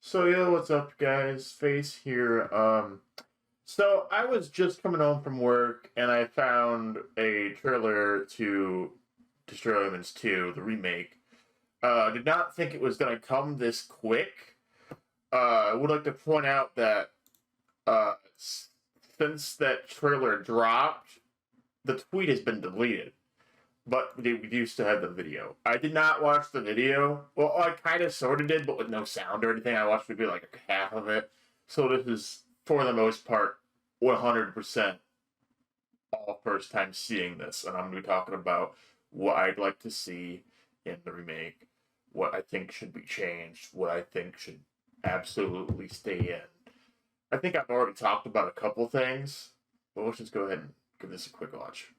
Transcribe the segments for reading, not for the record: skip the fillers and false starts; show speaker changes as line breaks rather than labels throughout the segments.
So yo, what's up guys? Face here. So I was just coming home from work and I found a trailer to Destroy Humans 2, the remake. Did not think it was gonna come this quick. I would like to point out that since that trailer dropped, the tweet has been deleted. But we used to have the video. I did not watch the video. Well, I kind of sort of did, but with no sound or anything. I watched maybe like half of it. So this is, for the most part, 100% all first time seeing this. And I'm going to be talking about what I'd like to see in the remake, what I think should be changed, what I think should absolutely stay in. I think I've already talked about a couple things, but let's just go ahead and give this a quick watch.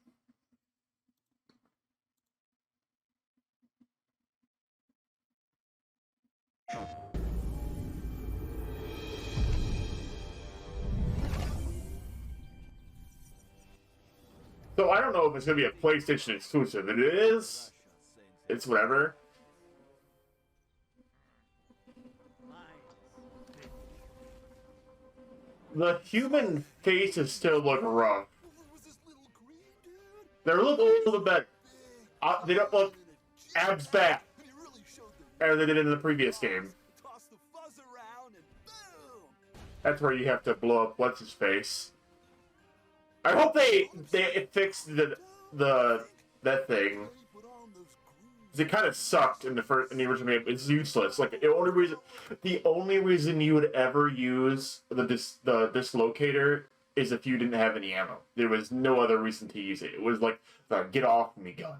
So I don't know if it's gonna be a PlayStation exclusive. If it is, it's whatever. The human faces still look rough. They look a little bit. They don't look abs bad as they did in the previous game. That's where you have to blow up what's his face. I hope they fixed that thing. It kind of sucked in the original game. It's useless. Like the only reason you would ever use the dislocator is if you didn't have any ammo. There was no other reason to use it. It was like the get off me gun.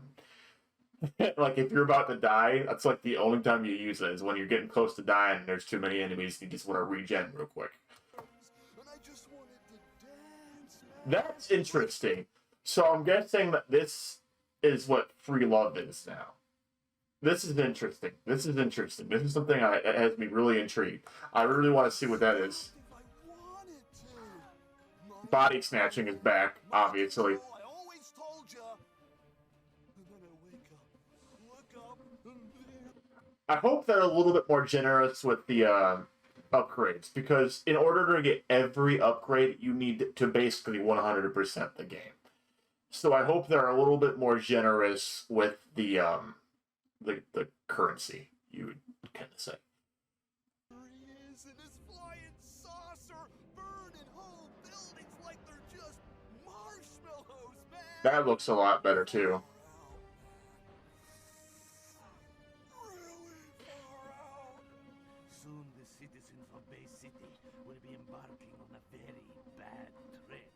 Like if you're about to die, that's like the only time you use it is when you're getting close to dying and there's too many enemies. You just want to regen real quick. That's interesting. So I'm guessing that this is what free love is now. This is interesting. This is interesting. This is something that has me really intrigued. I really want to see what that is. Body snatching is back, obviously. I hope they're a little bit more generous with the upgrades, because in order to get every upgrade, you need to basically 100% the game. So I hope they're a little bit more generous with the currency, you would kind of say. That looks a lot better too.
Soon the citizens of Bay City will be embarking on a very bad trip.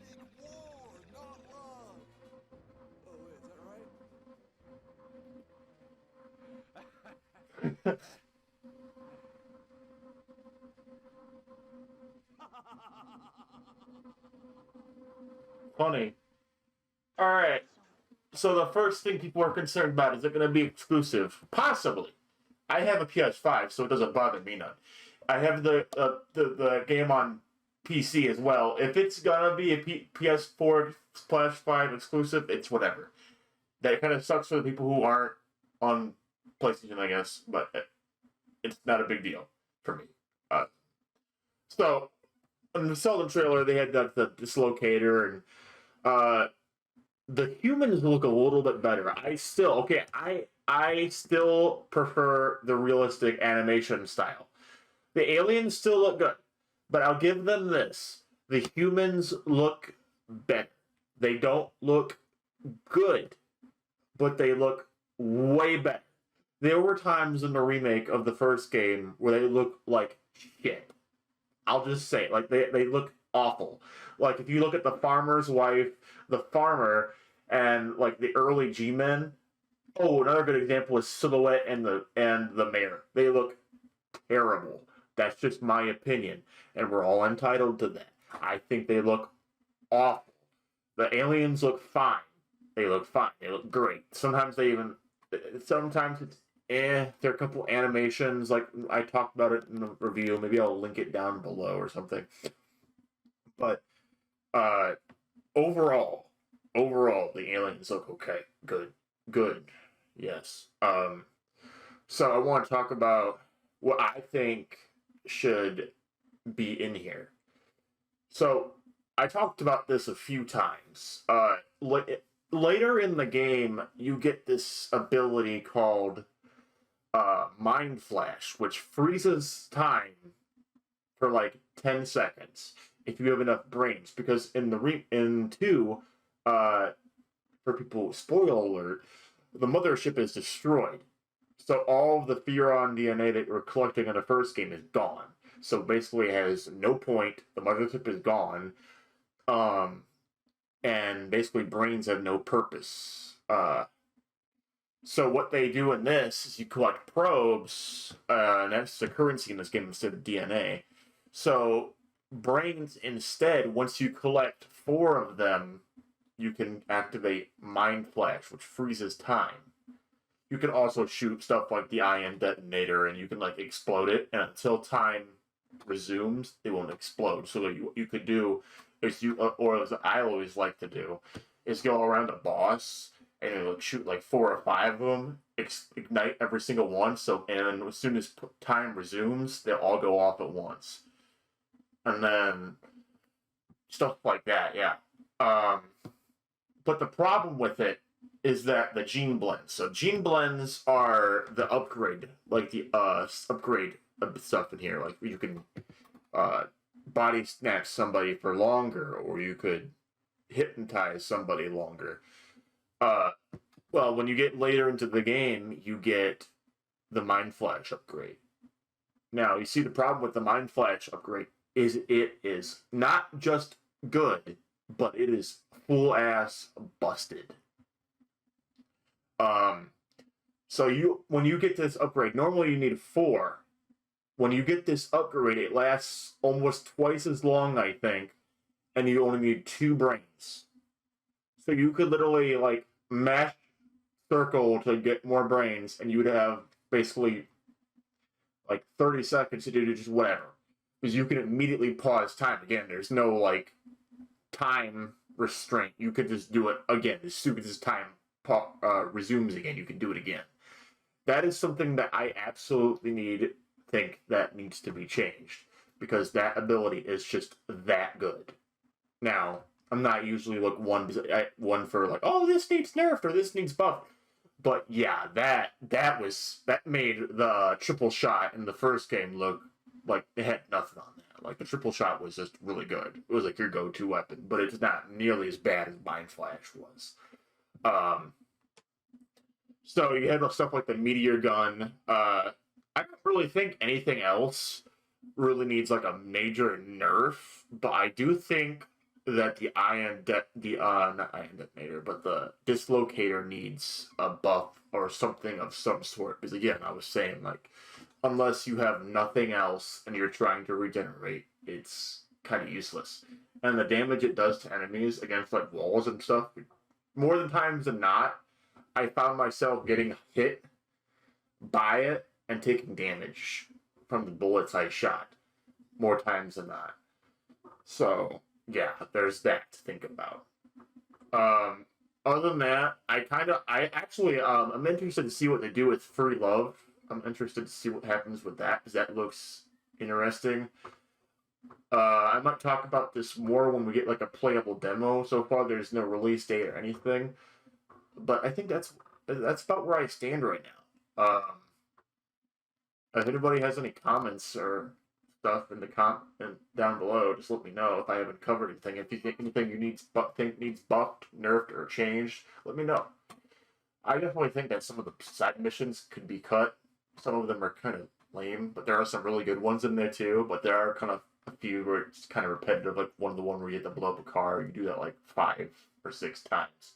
In war, not love. Oh, wait, is that right?
Funny. All right. So the first thing people are concerned about, is it going to be exclusive? Possibly. I have a PS5, so it doesn't bother me none. I have the game on PC as well. If it's gonna be a PS4/5 exclusive, it's whatever. That kind of sucks for the people who aren't on PlayStation, I guess, but it's not a big deal for me. So in the Zelda trailer, they had the dislocator, and the humans look a little bit better. I still prefer the realistic animation style. The aliens still look good, but I'll give them this: the humans look better. They don't look good, but they look way better. There were times in the remake of the first game where they look like shit. I'll just say it. Like they look awful. Like if you look at the farmer's wife, the farmer, and like the early G-men. Oh, another good example is Silhouette and the mayor. They look terrible. That's just my opinion, and we're all entitled to that. I think they look awful. The aliens look fine. They look fine. They look great. Sometimes it's there are a couple animations, like I talked about it in the review. Maybe I'll link it down below or something. But uh, overall, the aliens look okay. Good. Yes. So I want to talk about what I think should be in here. So I talked about this a few times. Later in the game, you get this ability called Mind Flash, which freezes time for like 10 seconds if you have enough brains. Because in two, uh, for people, spoiler alert, the mothership is destroyed. So all of the Furon DNA that you were collecting in the first game is gone. So basically, it has no point. The mothership is gone, um, and basically, brains have no purpose. So what they do in this is you collect probes, and that's the currency in this game instead of DNA. So brains instead, once you collect 4 of them, you can activate Mind Flash, which freezes time. You can also shoot stuff like the ion detonator, and you can like explode it, and until time resumes, it won't explode. So you could do is or as I always like to do, is go around a boss and like shoot like 4 or 5 of them, ignite every single one. So and as soon as time resumes, they'll all go off at once, and then stuff like that. Yeah. But the problem with it is that the gene blends. So gene blends are the upgrade, like the upgrade stuff in here. Like you can body snatch somebody for longer, or you could hypnotize somebody longer. Uh, well, when you get later into the game, you get the Mind Flash upgrade. Now, you see the problem with the Mind Flash upgrade is it is not just good, but it is full ass busted. Um, so when you get this upgrade, normally you need 4. When you get this upgrade, it lasts almost twice as long, I think, and you only need 2 brains. So you could literally like mash circle to get more brains, and you would have basically like 30 seconds to do just whatever. Because you can immediately pause time again. There's no like time restraint. You could just do it again as soon as time resumes again. You can do it again. That is something that I absolutely think that needs to be changed, because that ability is just that good. Now, I'm not usually like one for like, oh, this needs nerfed or this needs buffed. But yeah, that made the triple shot in the first game look like it had nothing on that. Like the triple shot was just really good. It was like your go-to weapon, but it's not nearly as bad as Mind Flash was. So you have stuff like the meteor gun. I don't really think anything else really needs like a major nerf, but I do think that the not ion detonator, but the dislocator needs a buff or something of some sort. Because again, I was saying like, unless you have nothing else and you're trying to regenerate, it's kind of useless. And the damage it does to enemies against like walls and stuff, more than times than not, I found myself getting hit by it and taking damage from the bullets I shot more times than not. So yeah, there's that to think about. Other than that, I'm interested to see what they do with Free Love. I'm interested to see what happens with that, because that looks interesting. I might talk about this more when we get like a playable demo. So far, there's no release date or anything, but I think that's about where I stand right now. If anybody has any comments or stuff in the down below, just let me know if I haven't covered anything. If you think anything think needs buffed, nerfed, or changed, let me know. I definitely think that some of the side missions could be cut. Some of them are kind of lame, but there are some really good ones in there too. But there are kind of a few where it's kind of repetitive, like one where you have to blow up a car. You do that like 5 or 6 times,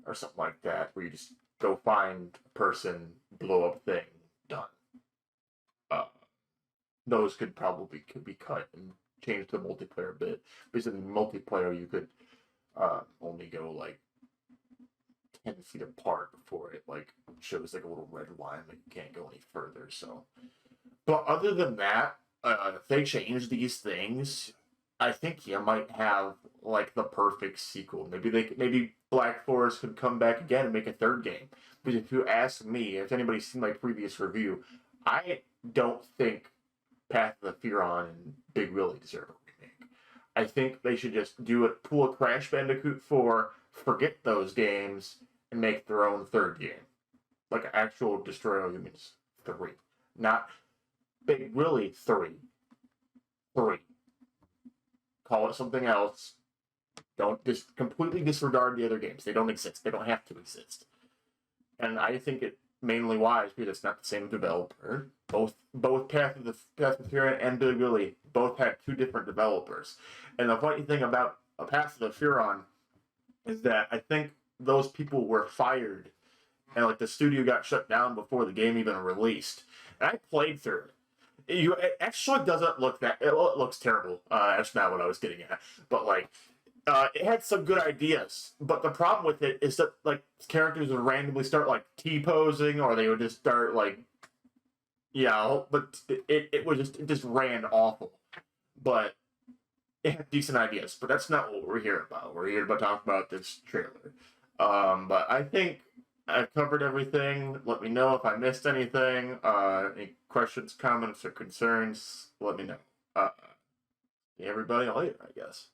or something like that, where you just go find a person, blow up thing, done. Those could be cut and change the multiplayer a bit. Because in multiplayer, you could only go like 10 feet apart before it like shows like a little red line that you can't go any further. So, but other than that, if they change these things, I think you might have like the perfect sequel. Maybe Black Forest could come back again and make a third game. But if you ask me, if anybody's seen my previous review, I don't think Path of the Furon and Big Willie deserve a remake. I think they should just do it, pull a Crash Bandicoot 4, forget those games, and make their own third game. Like an actual Destroy All Humans 3. Not Big Willie 3. 3. Call it something else. Don't just completely disregard the other games. They don't exist. They don't have to exist. And I think it mainly why is because it's not the same developer. Both Path of the Fury and Big Willie both had two different developers. And the funny thing about a Path of the Furon is that I think those people were fired, and like the studio got shut down before the game even released. And I played through it. It actually doesn't look that. It looks terrible. That's not what I was getting at. But like, it had some good ideas, but the problem with it is that like characters would randomly start like T-posing, or they would just start like, yeah. But it just ran awful. But it had decent ideas. But that's not what we're here about. We're here to talk about this trailer. But I think I've covered everything. Let me know if I missed anything. Any questions, comments, or concerns? Let me know. See everybody later, I guess.